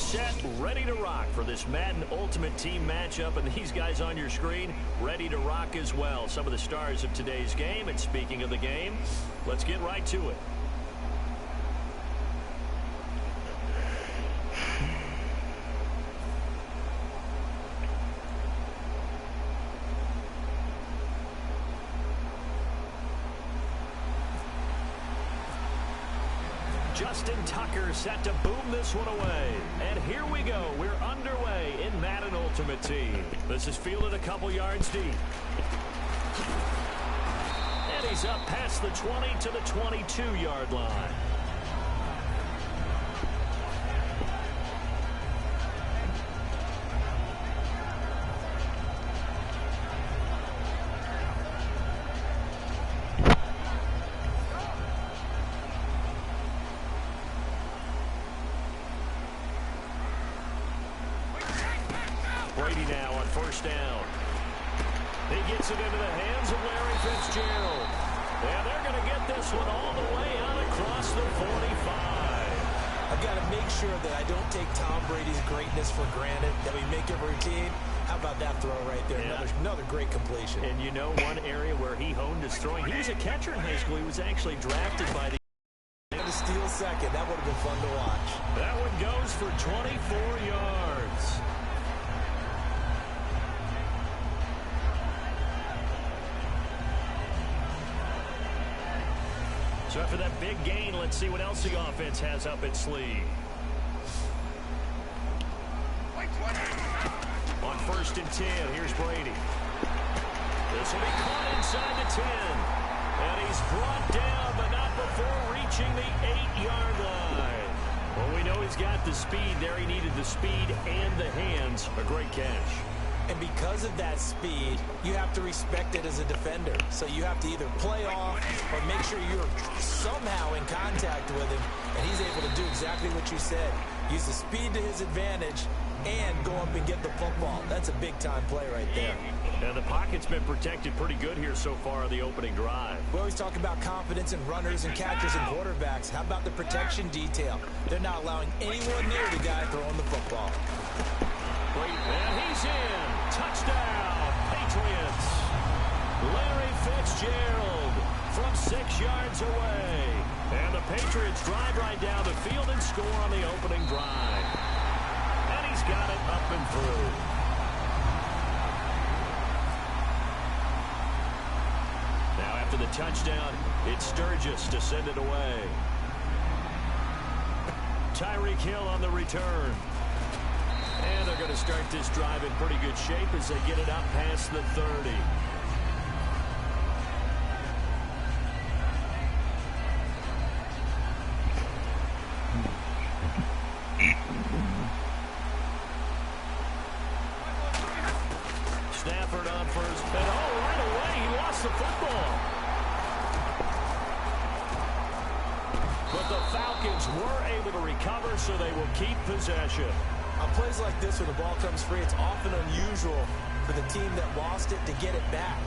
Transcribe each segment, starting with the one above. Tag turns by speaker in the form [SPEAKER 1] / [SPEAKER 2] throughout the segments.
[SPEAKER 1] set, ready to rock for this Madden Ultimate Team matchup. And these guys on your screen, ready to rock as well. Some of the stars of today's game. And speaking of the game, let's get right to it. Justin Tucker set to boom this one away. And here we go. We're underway in Madden Ultimate Team. This is fielded a couple yards deep. And he's up past the 20 to the 22-yard line. Brady now on first down. He gets it into the hands of Larry Fitzgerald. And they're going to get this one all the way out across the 45.
[SPEAKER 2] I've got to make sure that I don't take Tom Brady's greatness for granted, that we make it routine. How about that throw right there? Yeah. Another great completion.
[SPEAKER 1] And you know one area where he honed his throwing. He was a catcher in high school. He was actually drafted by the...
[SPEAKER 2] And a steal second. That would have been fun to watch.
[SPEAKER 1] That one goes for 24 yards. So after that big gain, let's see what else the offense has up its sleeve. On 1st and 10, here's Brady. This will be caught inside the 10. And he's brought down, but not before reaching the 8-yard line. Well, we know he's got the speed there. He needed the speed and the hands. A great catch.
[SPEAKER 2] And because of that speed, you have to respect it as a defender. So you have to either play off or make sure you're somehow in contact with him. And he's able to do exactly what you said. Use the speed to his advantage and go up and get the football. That's a big-time play right there.
[SPEAKER 1] And the pocket's been protected pretty good here so far on the opening drive.
[SPEAKER 2] We always talk about confidence in runners and catchers and quarterbacks. How about the protection detail? They're not allowing anyone near the guy throwing the football.
[SPEAKER 1] And he's in. Touchdown, Patriots. Larry Fitzgerald from 6 yards away. And the Patriots drive right down the field and score on the opening drive. And he's got it up and through. Now after the touchdown, it's Sturgis to send it away. Tyreek Hill on the return. And they're going to start this drive in pretty good shape as they get it up past the 30. Stafford on first. And right away, he lost the football. But the Falcons were able to recover, so they will keep possession.
[SPEAKER 2] On plays like this, when the ball comes free, it's often unusual for the team that lost it to get it back.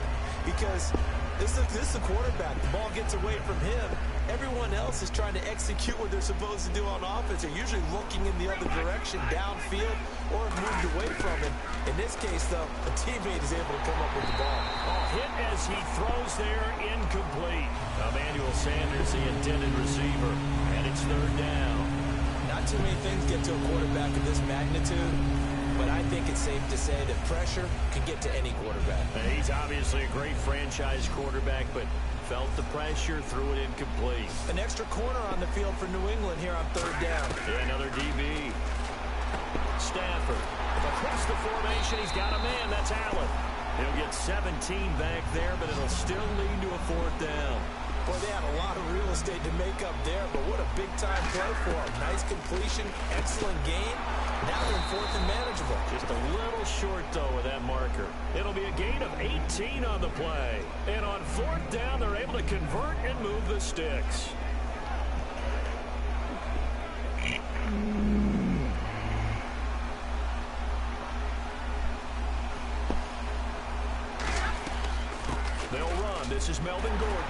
[SPEAKER 2] Because this is the quarterback. The ball gets away from him. Everyone else is trying to execute what they're supposed to do on offense. They're usually looking in the other direction, downfield, or moved away from it. In this case, though, a teammate is able to come up with the ball.
[SPEAKER 1] Hit as he throws there, incomplete. Emmanuel Sanders, the intended receiver, and it's 3rd down.
[SPEAKER 2] Not too many things get to a quarterback of this magnitude, but I think it's safe to say that pressure can get to any quarterback.
[SPEAKER 1] He's obviously a great franchise quarterback, but felt the pressure, threw it incomplete.
[SPEAKER 2] An extra corner on the field for New England here on 3rd down.
[SPEAKER 1] Yeah, another DB. Stafford. Across the formation, he's got a man. That's Allen. He'll get 17 back there, but it'll still lead to a 4th down.
[SPEAKER 2] Boy, they had a lot of real estate to make up there, but what a big-time play for them. Nice completion, excellent gain. Now they're in 4th and manageable.
[SPEAKER 1] Just a little short, though, with that marker. It'll be a gain of 18 on the play. And on 4th down, they're able to convert and move the sticks. They'll run. This is Melvin Gordon.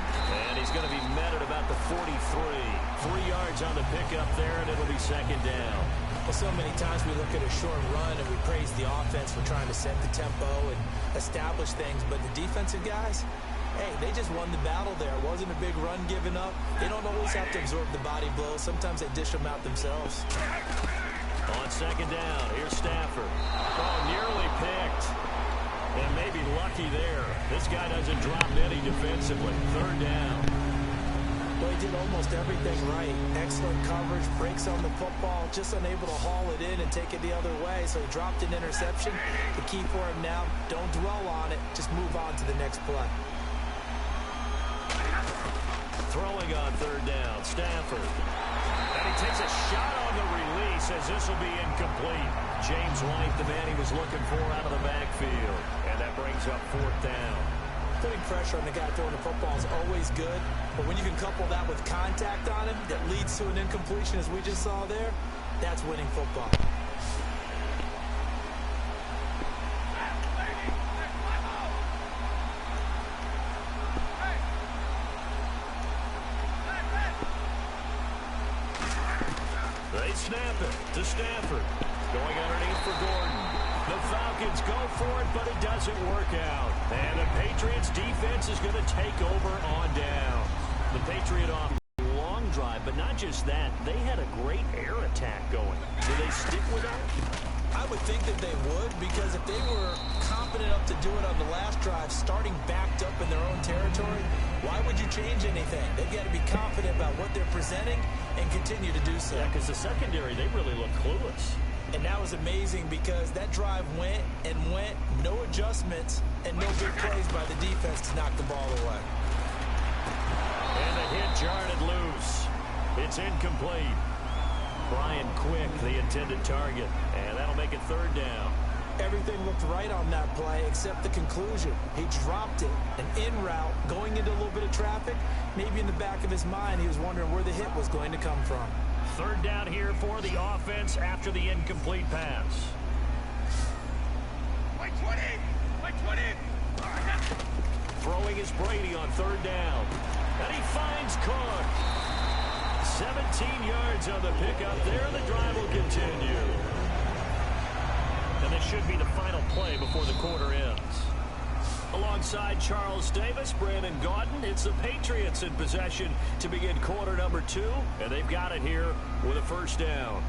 [SPEAKER 1] And he's going to be met at about the 43. 3 yards on the pickup there, and it'll be 2nd down.
[SPEAKER 2] Well, so many times we look at a short run and we praise the offense for trying to set the tempo and establish things, but the defensive guys, hey, they just won the battle there. It wasn't a big run given up. They don't always have to absorb the body blows. Sometimes they dish them out themselves.
[SPEAKER 1] On second down, here's Stafford. Oh, nearly picked. And maybe lucky there. This guy doesn't drop any defensively. Third down.
[SPEAKER 2] Well, he did almost everything right. Excellent coverage, breaks on the football, just unable to haul it in and take it the other way. So he dropped an interception. The key for him now, don't dwell on it. Just move on to the next play.
[SPEAKER 1] Throwing on third down, Stafford. And he takes a shot on the release as this will be incomplete. James White, the man he was looking for out of the backfield. And that brings up fourth down.
[SPEAKER 2] Putting pressure on the guy throwing the football is always good, but when you can couple that with contact on him that leads to an incompletion, as we just saw there, that's winning football.
[SPEAKER 1] They snap it to Stafford. Going underneath for Gordon. The Falcons go for it, but it doesn't work out. And the Patriots defense is going to take over on down. The Patriot off long drive, but not just that. They had a great air attack going. Do they stick with that?
[SPEAKER 2] I would think that they would, because if they were confident enough to do it on the last drive, starting backed up in their own territory, why would you change anything? They've got to be confident about what they're presenting and continue to do so.
[SPEAKER 1] Yeah, because the secondary, they really look clueless.
[SPEAKER 2] And that was amazing because that drive went and went, no adjustments, and no big plays by the defense to knock the ball away.
[SPEAKER 1] And the hit jarred loose. It's incomplete. Brian Quick, the intended target, and that'll make it third down.
[SPEAKER 2] Everything looked right on that play except the conclusion. He dropped it, an in route, going into a little bit of traffic. Maybe in the back of his mind he was wondering where the hit was going to come from.
[SPEAKER 1] Third down here for the offense after the incomplete pass. Throwing is Brady on third down. And he finds Cook. 17 yards on the pickup there. The drive will continue. And this should be the final play before the quarter ends. Alongside Charles Davis, Brandon Gaudin, it's the Patriots in possession to begin quarter number 2, and they've got it here with a first down.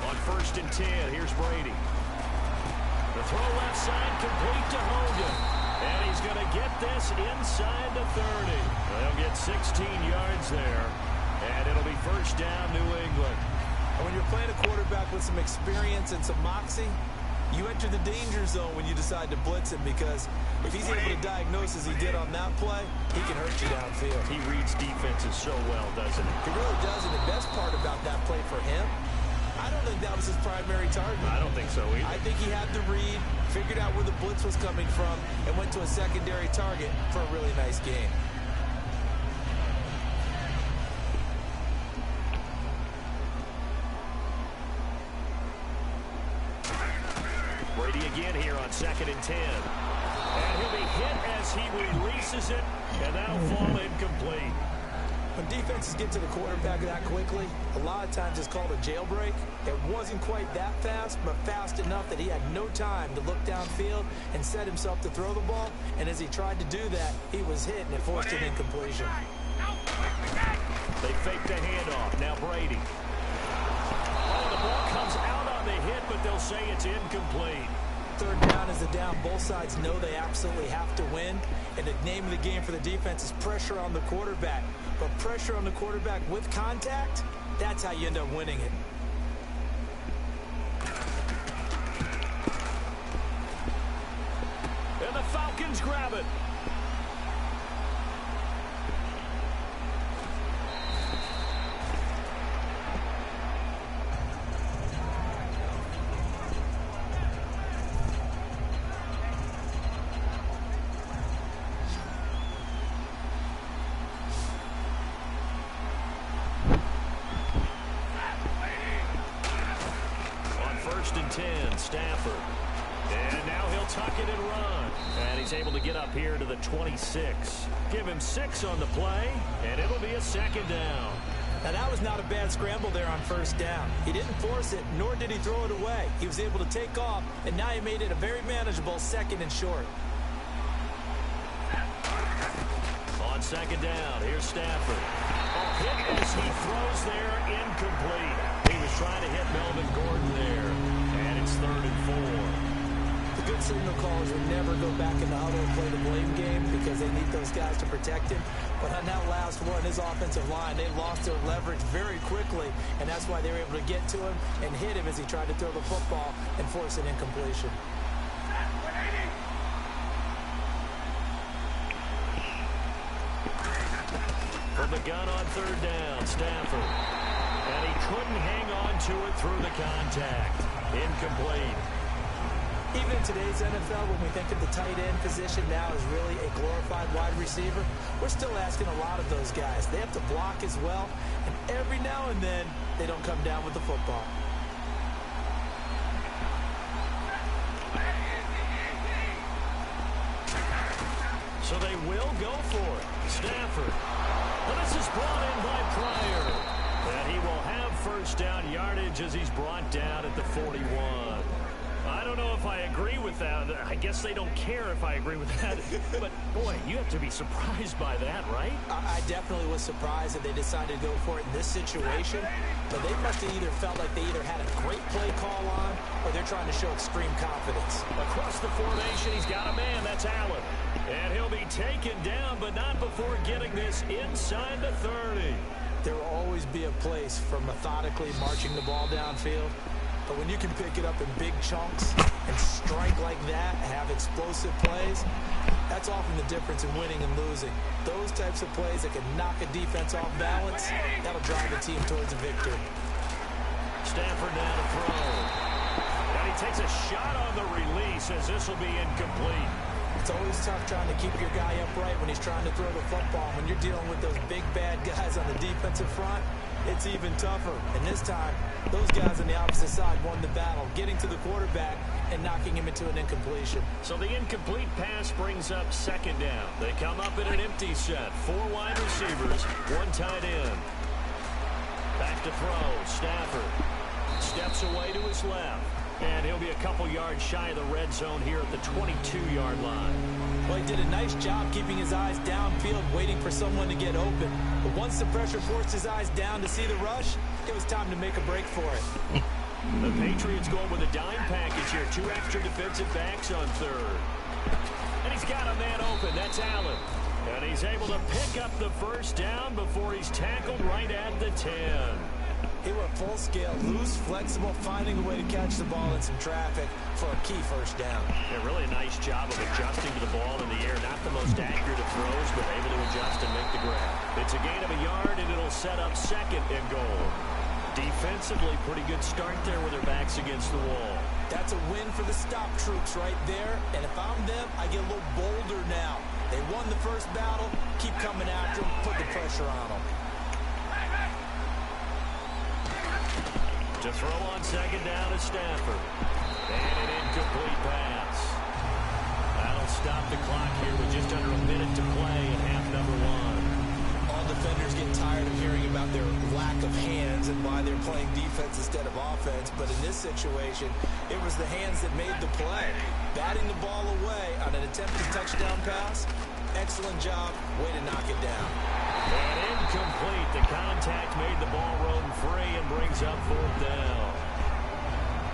[SPEAKER 1] On first and 10, here's Brady. The throw left side complete to Hogan. And he's going to get this inside the 30. They'll get 16 yards there. And it'll be first down, New England.
[SPEAKER 2] And when you're playing a quarterback with some experience and some moxie, you enter the danger zone when you decide to blitz him, because if he's able to diagnose as he did on that play, he can hurt you downfield.
[SPEAKER 1] He reads defenses so well, doesn't he?
[SPEAKER 2] He really does, and the best part about that play for him, I don't think that was his primary target.
[SPEAKER 1] I don't think so either.
[SPEAKER 2] I think he had the read, figured out where the blitz was coming from, and went to a secondary target for a really nice game.
[SPEAKER 1] Brady again here on second and 10. And he'll be hit as he releases it, and that'll fall incomplete.
[SPEAKER 2] When defenses get to the quarterback that quickly, a lot of times it's called a jailbreak. It wasn't quite that fast, but fast enough that he had no time to look downfield and set himself to throw the ball. And as he tried to do that, he was hit and it forced an incompletion.
[SPEAKER 1] They faked the handoff. Now Brady. Oh, the ball comes out on the hit, but they'll say it's incomplete.
[SPEAKER 2] Third down is the down. Both sides know they absolutely have to win. And the name of the game for the defense is pressure on the quarterback. But pressure on the quarterback with contact, that's how you end up winning it.
[SPEAKER 1] And the Falcons grab it. Stafford. And now he'll tuck it and run. And he's able to get up here to the 26. Give him 6 on the play, and it'll be a second down.
[SPEAKER 2] Now, that was not a bad scramble there on first down. He didn't force it, nor did he throw it away. He was able to take off, and now he made it a very manageable second and short.
[SPEAKER 1] On second down, here's Stafford. A hit as he throws there, incomplete. He was trying to hit Melvin Gordon there, and it's 3rd and 4.
[SPEAKER 2] The good signal callers would never go back in the huddle and play the blame game because they need those guys to protect him. But on that last one, his offensive line, they lost their leverage very quickly, and that's why they were able to get to him and hit him as he tried to throw the football and force an incompletion.
[SPEAKER 1] From the gun on 3rd down, Stafford. And he couldn't hang on to it through the contact. Incomplete.
[SPEAKER 2] Even in today's NFL, when we think of the tight end position now as really a glorified wide receiver, we're still asking a lot of those guys. They have to block as well, and every now and then, they don't come down with the football.
[SPEAKER 1] So they will go for it. Stafford. And this is brought in by Pryor. And he will have first down yardage as he's brought down at the 41. I don't know if I agree with that. I guess they don't care if I agree with that. But, boy, you have to be surprised by that, right?
[SPEAKER 2] I definitely was surprised that they decided to go for it in this situation. But they must have either felt like they either had a great play call on or they're trying to show extreme confidence.
[SPEAKER 1] Across the formation, he's got a man. That's Allen. And he'll be taken down, but not before getting this inside the 30.
[SPEAKER 2] There will always be a place for methodically marching the ball downfield. But when you can pick it up in big chunks and strike like that, have explosive plays, that's often the difference in winning and losing. Those types of plays that can knock a defense off balance, that'll drive the team towards a victory.
[SPEAKER 1] Stafford now to throw. And he takes a shot on the release as this will be incomplete.
[SPEAKER 2] It's always tough trying to keep your guy upright when he's trying to throw the football. When you're dealing with those big, bad guys on the defensive front, it's even tougher. And this time, those guys on the opposite side won the battle, getting to the quarterback and knocking him into an incompletion.
[SPEAKER 1] So the incomplete pass brings up second down. They come up in an empty set. 4 wide receivers, 1 tight end. Back to throw. Stafford steps away to his left. And he'll be a couple yards shy of the red zone here at the 22-yard line.
[SPEAKER 2] Well, he did a nice job keeping his eyes downfield, waiting for someone to get open. But once the pressure forced his eyes down to see the rush, it was time to make a break for it.
[SPEAKER 1] The Patriots going with a dime package here. 2 extra defensive backs on 3rd. And he's got a man open. That's Allen. And he's able to pick up the first down before he's tackled right at the 10.
[SPEAKER 2] He went full scale, loose, flexible, finding a way to catch the ball in some traffic for a key first down.
[SPEAKER 1] Yeah, really a nice job of adjusting to the ball in the air. Not the most accurate of throws, but able to adjust and make the grab. It's a gain of a yard, and it'll set up 2nd and goal. Defensively, pretty good start there with their backs against the wall.
[SPEAKER 2] That's a win for the stop troops right there. And if I'm them, I get a little bolder now. They won the first battle. Keep coming after them. Put the pressure on them.
[SPEAKER 1] To throw on second down is Stafford. And an incomplete pass. That'll stop the clock here with just under a minute to play in half number 1.
[SPEAKER 2] All defenders get tired of hearing about their lack of hands and why they're playing defense instead of offense. But in this situation, it was the hands that made the play. Batting the ball away on an attempted touchdown pass. Excellent job. Way to knock it down.
[SPEAKER 1] And incomplete. The contact made the ball roam free and brings up 4th down.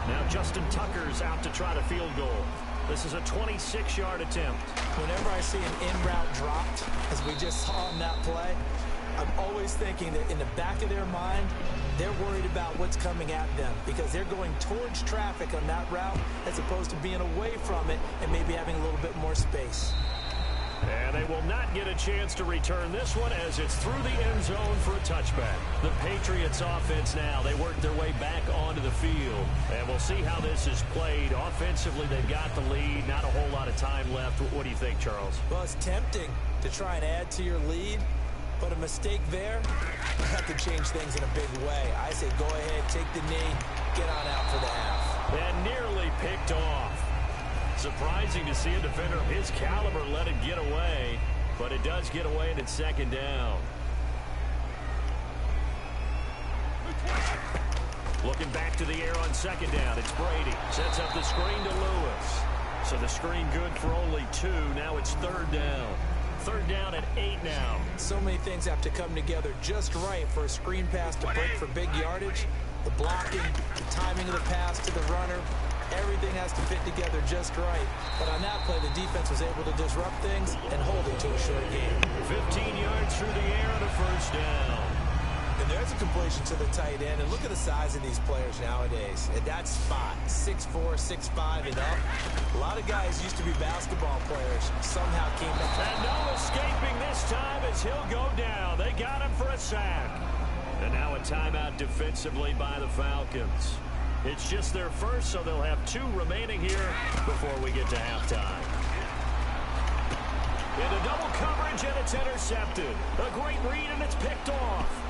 [SPEAKER 1] Now Justin Tucker's out to try to field goal. This is a 26-yard attempt.
[SPEAKER 2] Whenever I see an in-route dropped, as we just saw on that play, I'm always thinking that in the back of their mind, they're worried about what's coming at them because they're going towards traffic on that route as opposed to being away from it and maybe having a little bit more space.
[SPEAKER 1] And they will not get a chance to return this one as it's through the end zone for a touchback. The Patriots offense now, they work their way back onto the field. And we'll see how this is played. Offensively, they've got the lead. Not a whole lot of time left. What do you think, Charles?
[SPEAKER 2] Well, it's tempting to try and add to your lead. But a mistake there, that could change things in a big way. I say go ahead, take the knee, get on out for the half.
[SPEAKER 1] And nearly picked off. Surprising to see a defender of his caliber let it get away, but it does get away and it's second down. Looking back to the air on second down, it's Brady. Sets up the screen to Lewis. So the screen good for only 2. Now it's third down. Third down at 8 now.
[SPEAKER 2] So many things have to come together just right for a screen pass to break for big yardage. The blocking, the timing of the pass to the runner, everything has to fit together just right. But on that play, the defense was able to disrupt things and hold it to a short game.
[SPEAKER 1] 15 yards through the air and a first down.
[SPEAKER 2] And there's a completion to the tight end. And look at the size of these players nowadays. At that spot, 6'4", 6'5", and up. A lot of guys used to be basketball players. Somehow came back.
[SPEAKER 1] And no escaping this time as he'll go down. They got him for a sack. And now a timeout defensively by the Falcons. It's just their first, so they'll have 2 remaining here before we get to halftime. Into double coverage, and it's intercepted. A great read, and it's picked off.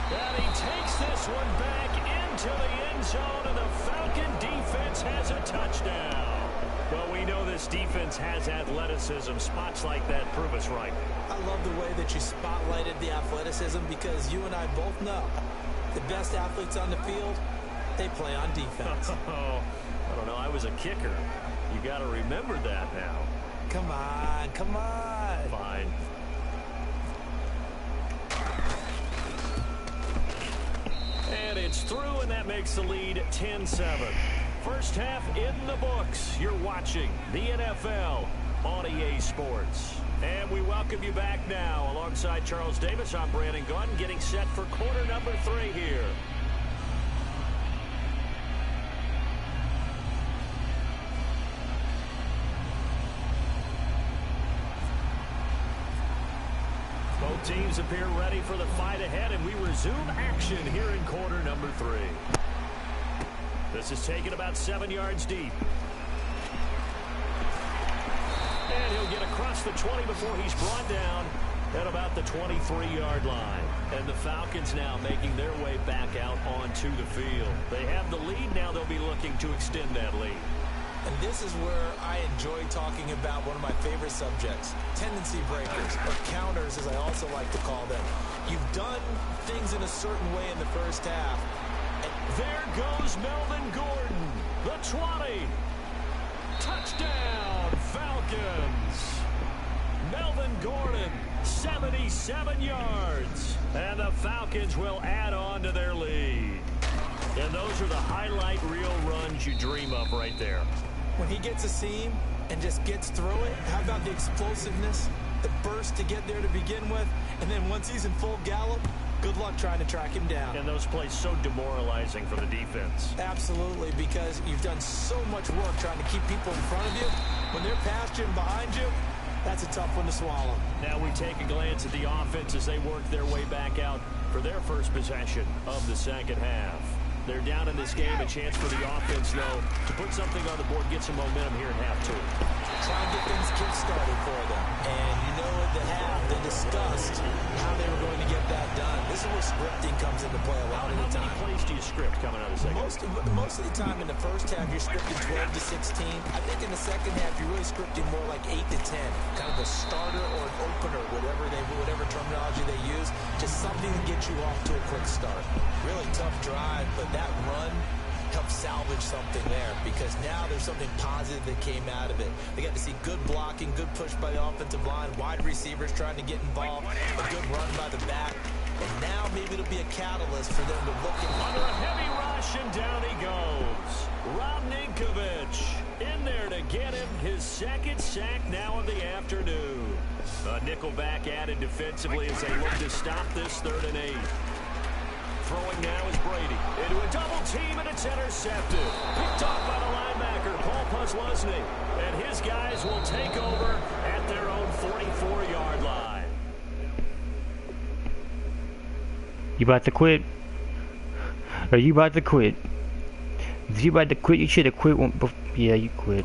[SPEAKER 1] And he takes this one back into the end zone, and the Falcon defense has a touchdown. Well, we know this defense has athleticism. Spots like that prove us right.
[SPEAKER 2] I love the way that you spotlighted the athleticism because you and I both know the best athletes on the field, they play on defense.
[SPEAKER 1] Oh, I don't know. I was a kicker. You got to remember that now.
[SPEAKER 2] Come on, come on.
[SPEAKER 1] Fine. And it's through, and that makes the lead 10-7. First half in the books. You're watching the NFL on EA Sports. And we welcome you back now. Alongside Charles Davis, I'm Brandon Gunn, getting set for quarter number 3 here. Both teams appear ready for the fight ahead, and we resume action here in quarter number 3. This is taken about 7 yards deep. And he'll get across the 20 before he's brought down at about the 23-yard line. And the Falcons now making their way back out onto the field. They have the lead. Now they'll be looking to extend that lead.
[SPEAKER 2] And this is where I enjoy talking about one of my favorite subjects, tendency breakers, or counters as I also like to call them. You've done things in a certain way in the first half.
[SPEAKER 1] And there goes Melvin Gordon, the 20. Touchdown, Falcons. Melvin Gordon, 77 yards. And the Falcons will add on to their lead. And those are the highlight reel runs you dream of right there.
[SPEAKER 2] When he gets a seam and just gets through it, how about the explosiveness, the burst to get there to begin with, and then once he's in full gallop, good luck trying to track him down.
[SPEAKER 1] And those plays so demoralizing for the defense.
[SPEAKER 2] Absolutely, because you've done so much work trying to keep people in front of you. When they're past you and behind you, that's a tough one to swallow.
[SPEAKER 1] Now we take a glance at the offense as they work their way back out for their first possession of the second half. They're down in this game. A chance for the offense, though, to put something on the board, get some momentum here in half 2.
[SPEAKER 2] Try and get things kick-started for them. And you know at the half, they discussed how they were going to get that done. This is where scripting comes into play a lot of the time.
[SPEAKER 1] How many plays do you script coming out of the second?
[SPEAKER 2] Most of the time in the first half, you're scripting 12 to 16. I think in the second half, you're really scripting more like 8 to 10. Kind of a starter or an opener, whatever terminology they use. Just something to get you off to a quick start. Really tough drive, but that run helped salvage something there because now there's something positive that came out of it. They got to see good blocking, good push by the offensive line, wide receivers trying to get involved, a good run by the back, and now maybe it'll be a catalyst for them to look at
[SPEAKER 1] under a heavy rush, and down he goes. Rob Ninkovich in there to get him his second sack now of the afternoon. A nickelback added defensively as they look to stop this 3rd and 8. Throwing now is Brady into a double team, and it's intercepted. Picked off by the linebacker, Paul Posluszny. And his guys will take over at their own 44-yard line.
[SPEAKER 3] You about to quit? Are you about to quit? If you about to quit, you should have quit one. Yeah, you quit.